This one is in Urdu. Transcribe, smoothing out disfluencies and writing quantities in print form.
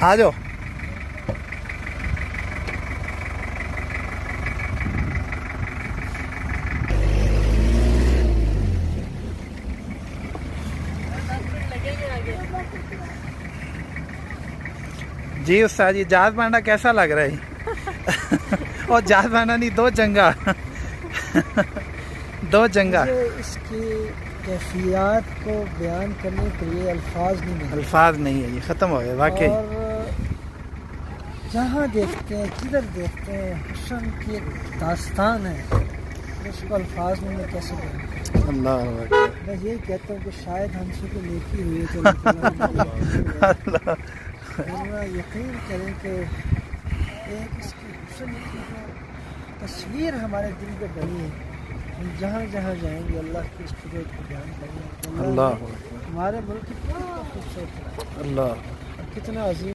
آ جاؤ. جی استاد جی جہاز بانڈا کیسا لگ رہا ہے؟ اور جہاز بانڈا نہیں، دو جنگا. دو جنگا. اس کی کیفیات کو بیان کرنے کے لیے الفاظ نہیں ملتے. الفاظ نہیں ہے، یہ ختم ہو گئے واقعی. اور جہاں دیکھتے ہیں، کدھر دیکھتے ہیں، حسن کی ایک داستان ہے، اس کو الفاظ میں کیسے بیان کروں؟ اللہ اکبر. میں یہی کہتا ہوں کہ شاید ہم سے کوئی نیکی ہوئی ہے تو اللہ اللہ. ورنہ یقین کریں کہ ایک اس کی حسن کی جو تصویر ہمارے دل پہ بنی ہے، ہم جہاں جہاں جائیں گے اللہ کی اس قدرت کو بیان کریں گے. اللہ اکبر. ہمارے ملک کی کتنا خوبصورت ہے اللہ اور کتنا عظیم